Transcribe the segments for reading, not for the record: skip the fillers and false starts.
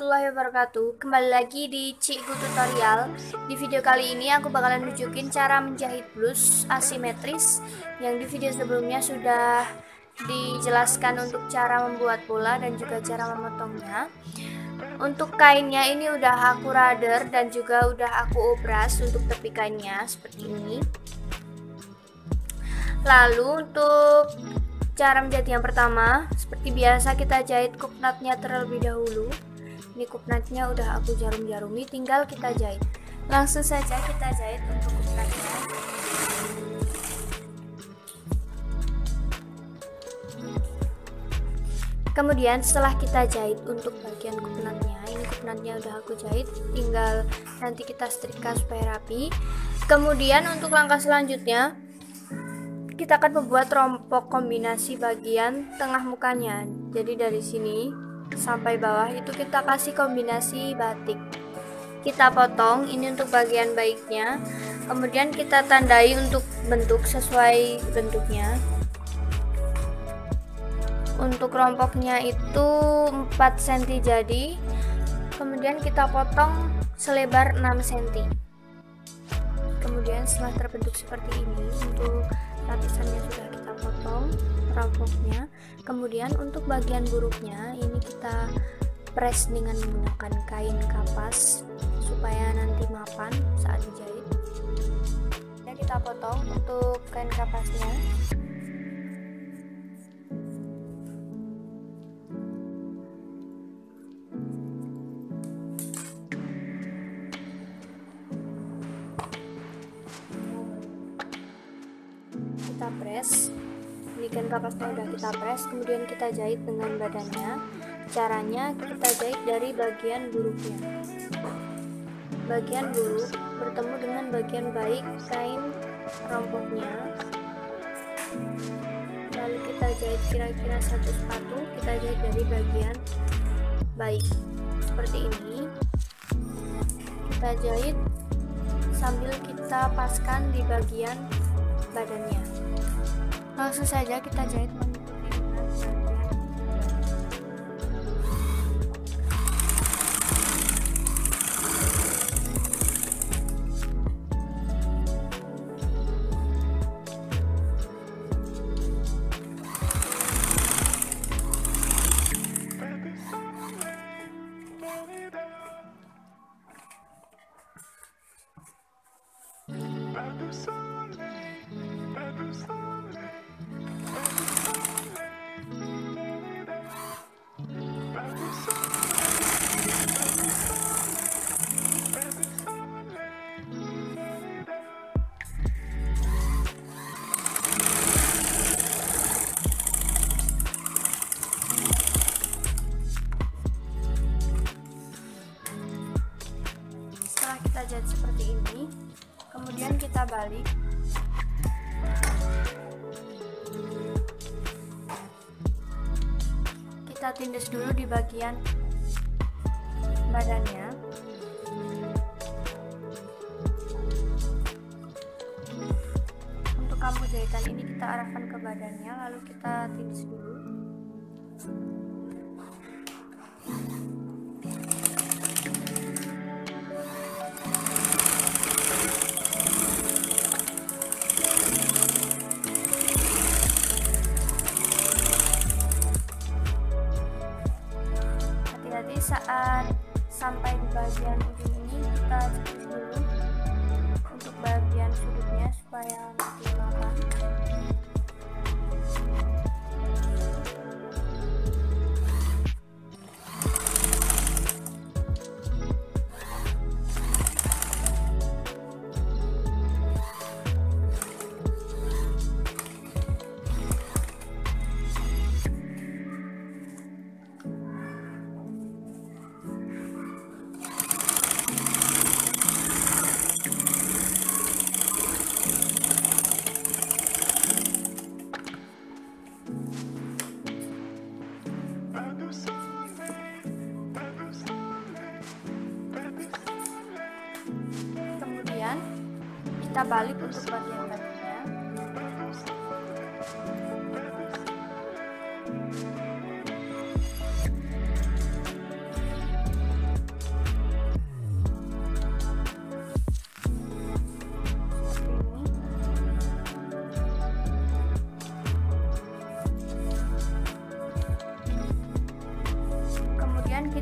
warahmatullahi wabarakatuh. Kembali lagi di Cikgu Tutorial. Di video kali ini aku bakalan nunjukin cara menjahit blus asimetris yang di video sebelumnya sudah dijelaskan untuk cara membuat pola dan juga cara memotongnya. Untuk kainnya ini udah aku rader dan juga udah aku obras untuk tepi kainnya seperti ini. Lalu untuk cara menjahit yang pertama, seperti biasa kita jahit kupnatnya terlebih dahulu. Ini kupnatnya udah aku jarum-jarumi, tinggal kita jahit. Langsung saja kita jahit untuk kupnatnya. Kemudian setelah kita jahit untuk bagian kupnatnya, ini kupnatnya udah aku jahit, tinggal nanti kita setrika supaya rapi. Kemudian untuk langkah selanjutnya, kita akan membuat rompok kombinasi bagian tengah mukanya. Jadi dari sini sampai bawah itu kita kasih kombinasi batik. Kita potong ini untuk bagian baiknya. Kemudian kita tandai untuk bentuk sesuai bentuknya. Untuk rompoknya itu 4 cm jadi. Kemudian kita potong selebar 6 cm. Kemudian setelah terbentuk seperti ini, untuk lapisannya sudah kita potong rompoknya. Kemudian untuk bagian buruknya ini kita press dengan menggunakan kain kapas supaya nanti mapan saat dijahit. Dan kita potong untuk kain kapasnya. Kita press, ini kan kapasnya udah kita press, kemudian kita jahit dengan badannya. Caranya kita jahit dari bagian buruknya. Bagian buruk bertemu dengan bagian baik kain rompoknya, lalu kita jahit kira-kira 1 sepatu. Kita jahit dari bagian baik seperti ini. Kita jahit sambil kita paskan di bagian badannya. Langsung saja kita jahit mengikuti dengan bagian. Kita jahit seperti ini, kemudian kita balik. Kita tindas dulu di bagian badannya. Untuk kambu jahitan ini kita arahkan ke badannya, lalu kita tindas dulu. Hati-hati saat sampai di bagian ujung ini, kita jepit dulu untuk bagian sudutnya supaya lebih mapan. Kemudian kita balik untuk bagian badannya.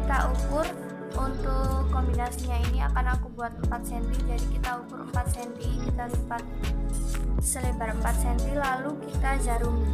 kita ukur untuk kombinasinya ini akan aku buat 4 cm, jadi kita ukur 4 cm, kita lipat selebar 4 cm, lalu kita jarumi.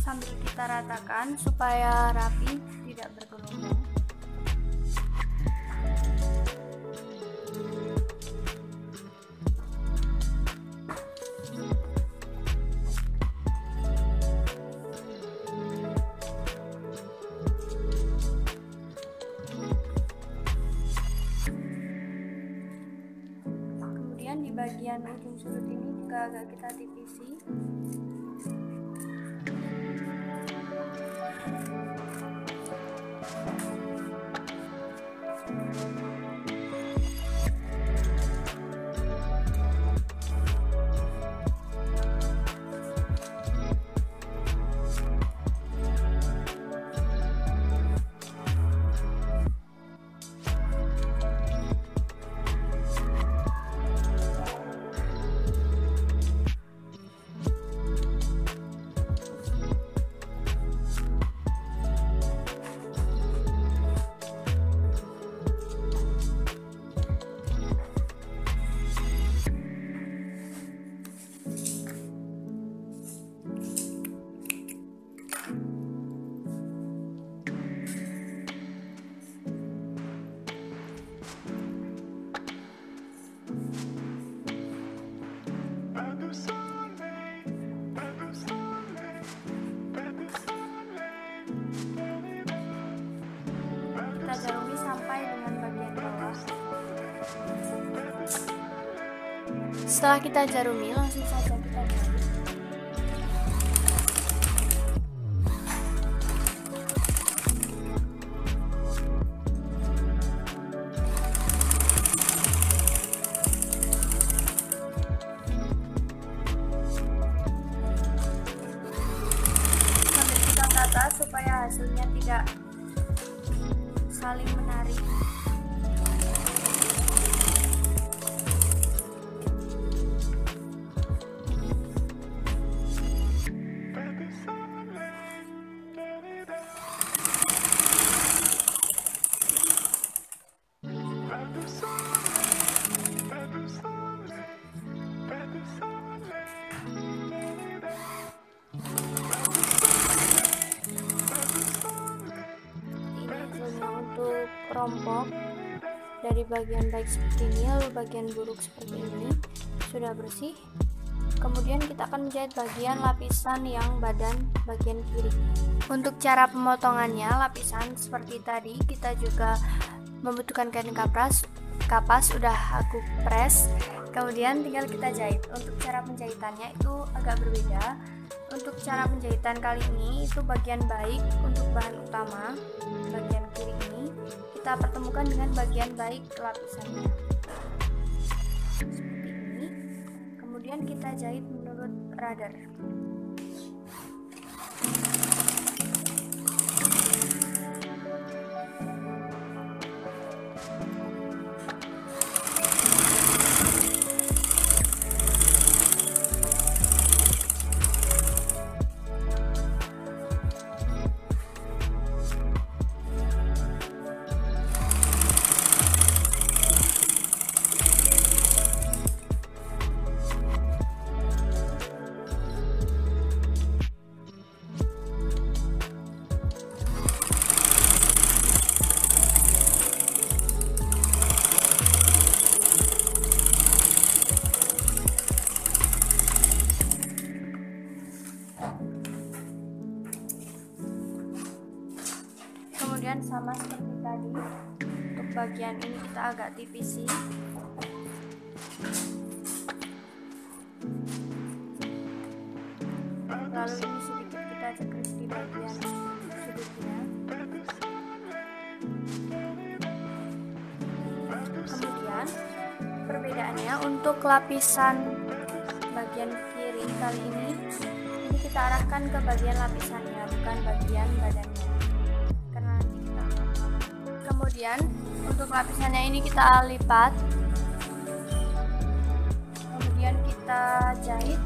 Sambil kita ratakan supaya rapi, tidak bergelombang. Kemudian di bagian ujung sudut ini juga agak kita tipisi. Kita jarumi sampai dengan bagian bawah. Setelah kita jarumi, langsung saja kita jahit. Sambil kita tata supaya hasilnya tidak saling menarik. Untuk rompok dari bagian baik seperti ini, lalu bagian buruk seperti ini sudah bersih. Kemudian kita akan menjahit bagian lapisan yang bagian kiri. Untuk cara pemotongannya, lapisan seperti tadi kita juga membutuhkan kain kapas udah aku press, kemudian tinggal kita jahit. Untuk cara penjahitannya itu agak berbeda. Untuk cara penjahitan kali ini itu bagian baik untuk bahan utama, bagian kiri ini kita pertemukan dengan bagian baik lapisannya seperti ini. Kemudian kita jahit menurut radar. Kemudian sama seperti tadi, untuk bagian ini kita agak tipisi. lalu ini sedikit kita cekris di bagian sudutnya. Kemudian perbedaannya untuk lapisan bagian kiri kali ini kita arahkan ke bagian lapisannya, bukan bagian badannya, karena nanti kita kemudian untuk lapisannya ini kita lipat, kemudian kita jahit.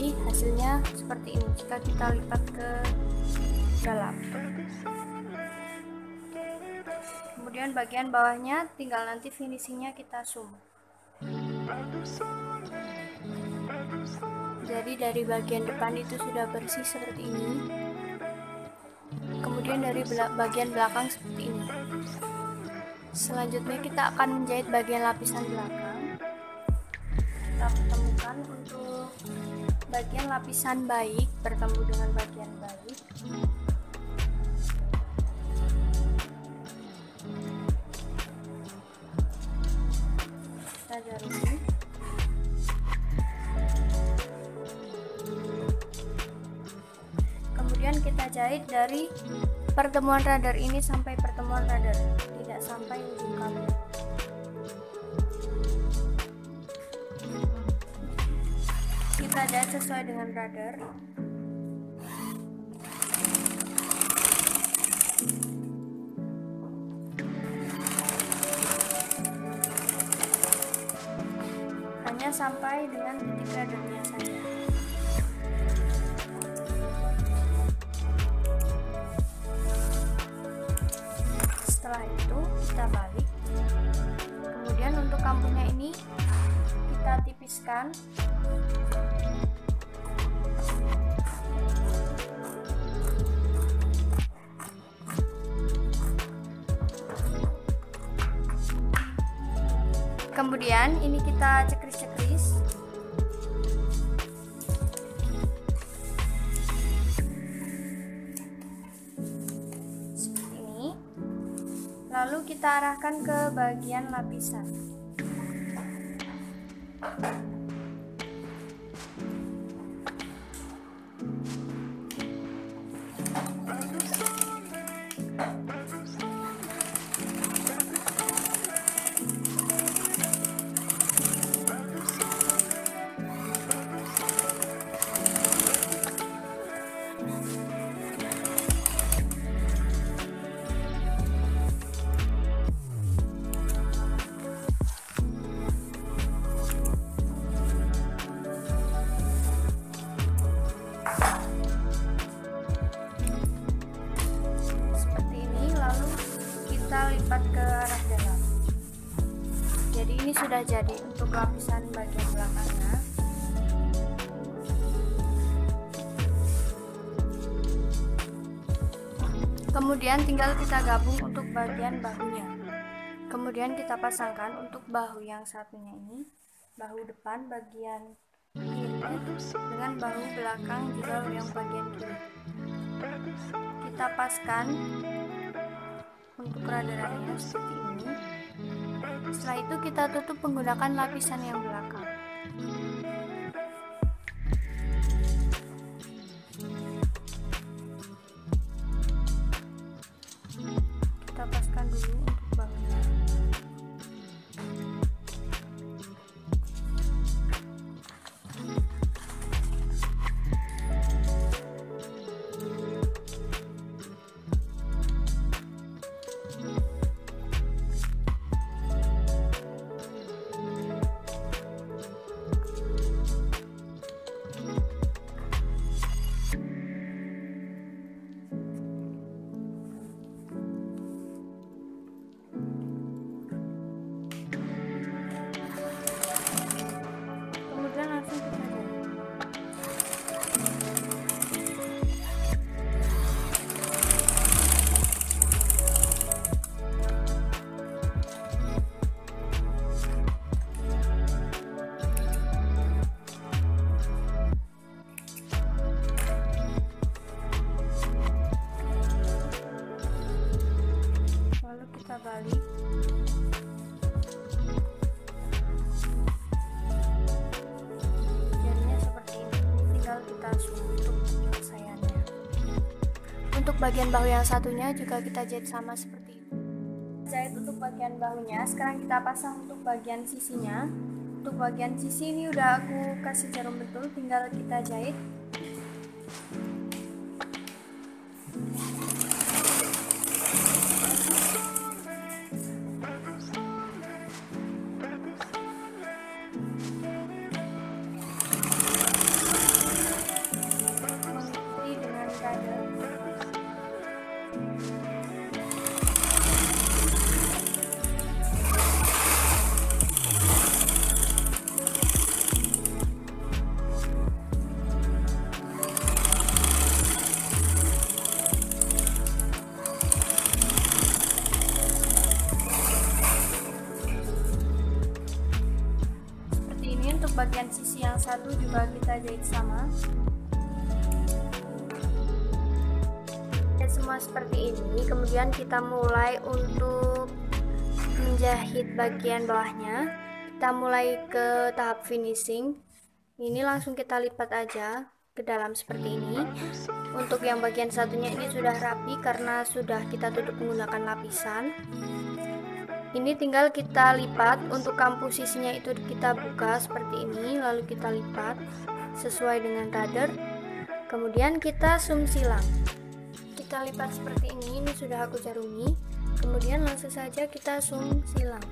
Hasilnya seperti ini jika kita lipat ke dalam. Kemudian bagian bawahnya tinggal nanti finishingnya kita zoom. Jadi dari bagian depan itu sudah bersih seperti ini, kemudian dari bagian belakang seperti ini. Selanjutnya kita akan menjahit bagian lapisan belakang. Kita pertemukan untuk bagian lapisan baik bertemu dengan bagian baik. Kita garuni. Kemudian kita jahit dari pertemuan radar ini sampai pertemuan radar, tidak sampai ujung kabel. Kita jahit sesuai dengan radar. Hanya sampai dengan titik radarnya saja. Setelah itu kita balik. Kemudian untuk kampunya ini kita tipiskan. Kemudian ini kita cekris-cekris. Seperti ini. Lalu kita arahkan ke bagian lapisan. Lipat ke arah dalam. Jadi ini sudah jadi untuk lapisan bagian belakangnya. Kemudian tinggal kita gabung untuk bagian bahunya. Kemudian kita pasangkan untuk bahu yang satunya ini, bahu depan bagian kiri dengan bahu belakang juga yang bagian kiri. Kita paskan untuk radarannya seperti ini. Setelah itu kita tutup menggunakan lapisan yang belakang. Kita paskan dulu untuk bahunya. untuk bagian bahu yang satunya juga kita jahit sama seperti itu. Jahit untuk bagian bahunya, sekarang kita pasang untuk bagian sisinya. Untuk bagian sisi ini udah aku kasih jarum bentul, tinggal kita jahit. Untuk bagian sisi yang satu juga kita jahit sama. Semua seperti ini. Kemudian kita mulai untuk menjahit bagian bawahnya. Kita mulai ke tahap finishing. Ini langsung kita lipat aja ke dalam seperti ini. Untuk yang bagian satunya ini sudah rapi karena sudah kita tutup menggunakan lapisan. Ini tinggal kita lipat. Untuk kampu sisinya itu kita buka seperti ini, lalu kita lipat sesuai dengan rudder. Kemudian kita zoom silang. Kita lipat seperti ini sudah aku jarumi. Kemudian langsung saja kita zoom silang.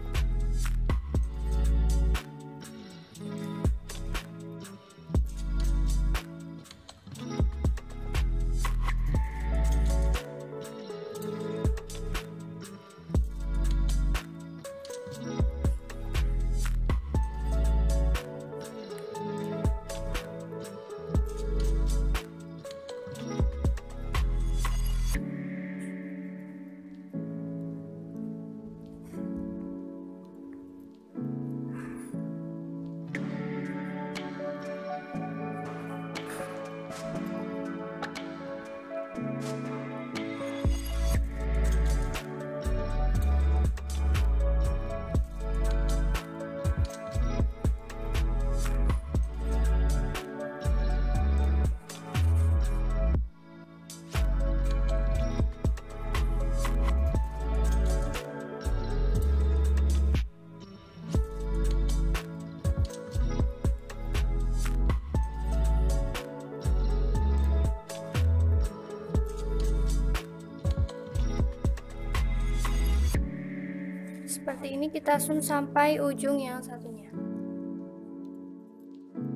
Seperti ini kita zoom sampai ujung yang satunya.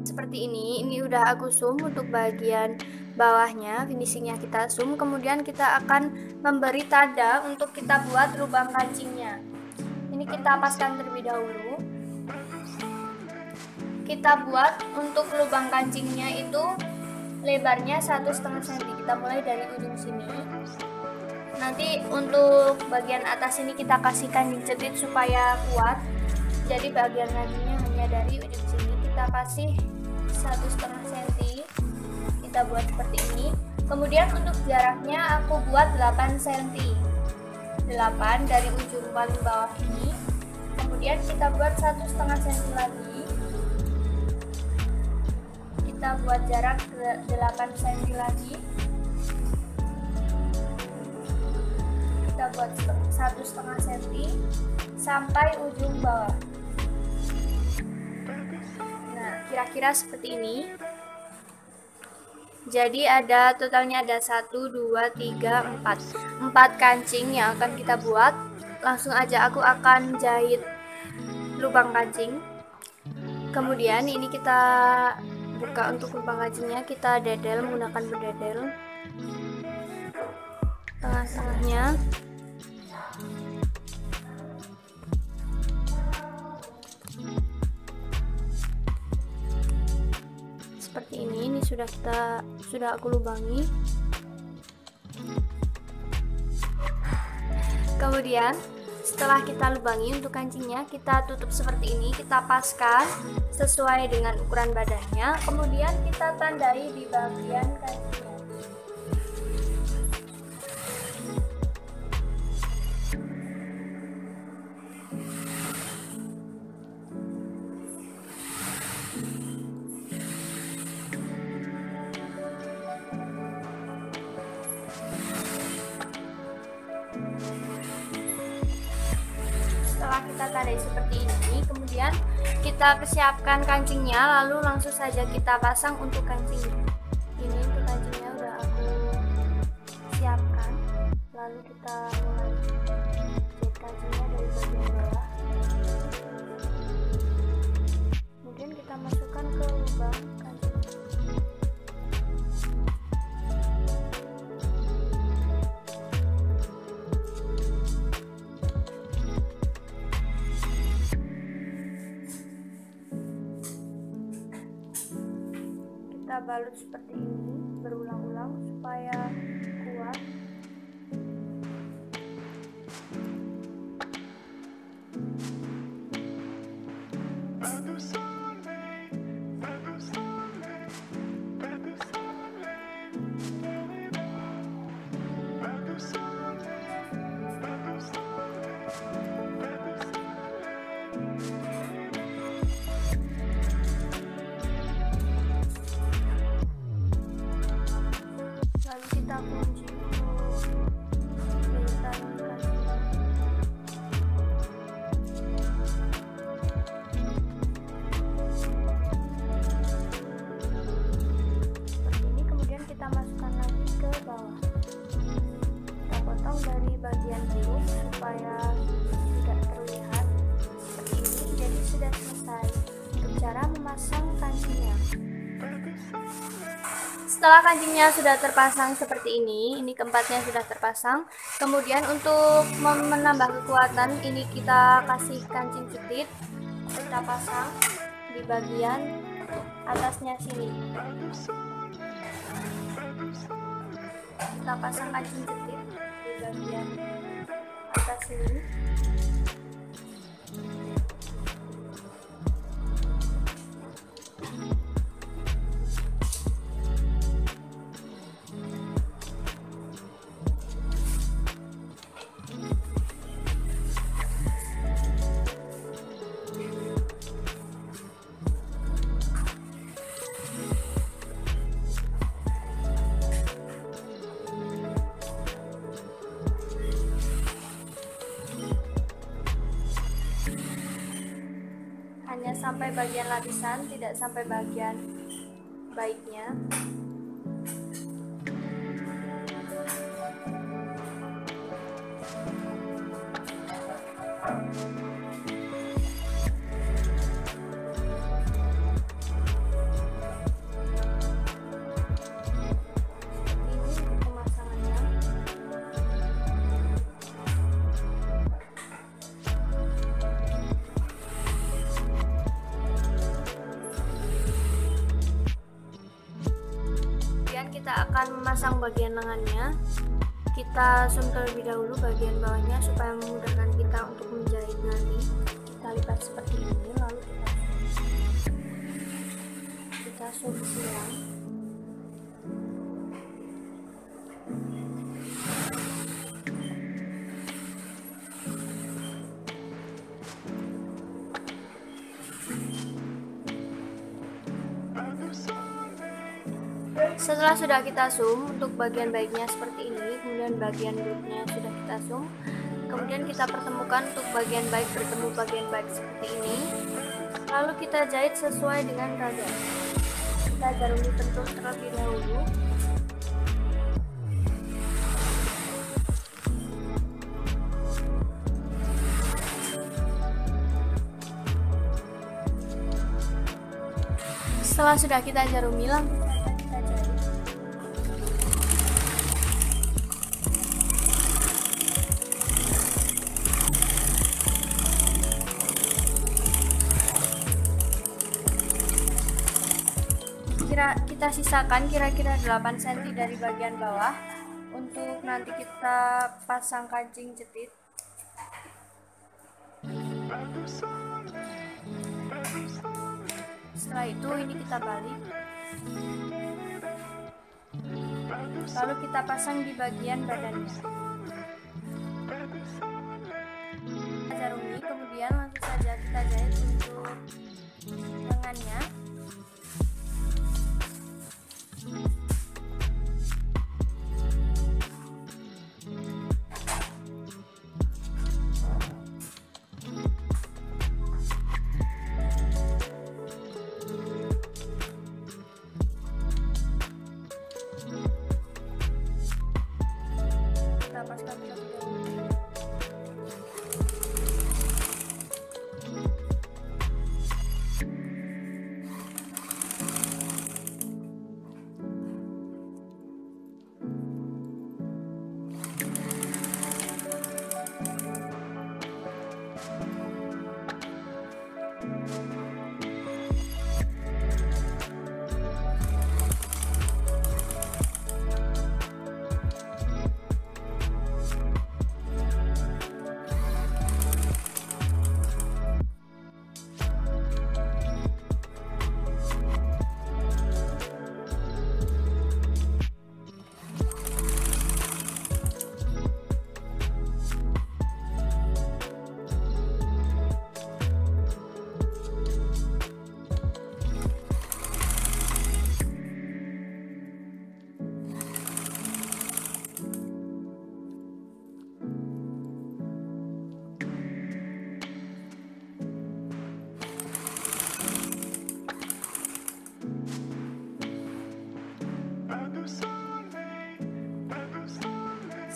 Seperti ini udah aku zoom untuk bagian bawahnya, finishingnya kita zoom. Kemudian kita akan memberi tanda untuk kita buat lubang kancingnya. Ini kita paskan terlebih dahulu. Kita buat untuk lubang kancingnya itu lebarnya 1,5 cm. Kita mulai dari ujung sini. Nanti untuk bagian atas ini kita kasih kancing jepit supaya kuat. Jadi bagian kancingnya hanya dari ujung sini. Kita kasih 1,5 cm. Kita buat seperti ini. Kemudian untuk jaraknya aku buat 8 cm. 8 dari ujung paling bawah ini. Kemudian kita buat 1,5 cm lagi. Kita buat jarak 8 cm lagi. Kita buat 1,5 cm sampai ujung bawah. Nah, kira-kira seperti ini. Jadi totalnya ada 1, 2, 3, 4 kancing yang akan kita buat. Langsung aja aku akan jahit lubang kancing. Kemudian ini kita buka untuk lubang kancingnya, kita dedel menggunakan berdedel tengah-tengahnya. Seperti ini sudah aku lubangi. Kemudian setelah kita lubangi untuk kancingnya, kita tutup seperti ini, kita paskan sesuai dengan ukuran badannya. Kemudian kita tandai di bagian kancingnya. kita tandai seperti ini. Kemudian kita siapkan kancingnya, lalu langsung saja kita pasang untuk kancingnya. Ini untuk kancingnya udah aku siapkan, lalu kita mulai jahit kancingnya dari bagian bawah. Kemudian kita masukkan ke lubang kancing. Kita balut seperti ini berulang-ulang supaya kuat. Lalu kita kunci lintasan kancingnya. Seperti ini, kemudian kita masukkan lagi ke bawah. Kita potong dari bagian belum supaya tidak terlihat seperti ini. Jadi sudah selesai untuk cara memasang kancingnya. Setelah kancingnya sudah terpasang seperti ini keempatnya sudah terpasang. Kemudian untuk menambah kekuatan, ini kita kasih kancing jepit, kita pasang di bagian atasnya sini. Kita pasang kancing jepit di bagian atas sini. Hanya sampai bagian lapisan, tidak sampai bagian baiknya. Kita akan memasang bagian lengannya. Kita zoom terlebih dahulu bagian bawahnya supaya memudahkan kita untuk menjahit nanti. Kita lipat seperti ini, lalu kita zoom silang. Setelah sudah kita zoom untuk bagian baiknya seperti ini, kemudian bagian buruknya sudah kita zoom, kemudian kita pertemukan untuk bagian baik bertemu bagian baik seperti ini, lalu kita jahit sesuai dengan dada. Kita garumi pentul terlebih dahulu. Setelah sudah kita jarumi, langsung kita jahit. Kita sisakan kira-kira 8 cm dari bagian bawah untuk nanti kita pasang kancing jepit. Setelah itu ini kita balik, lalu kita pasang di bagian badannya. Kita jarumi, kemudian langsung saja kita jahit untuk lengannya.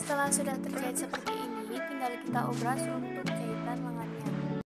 Setelah sudah terjahit seperti ini, tinggal kita obras untuk jahitan lengannya.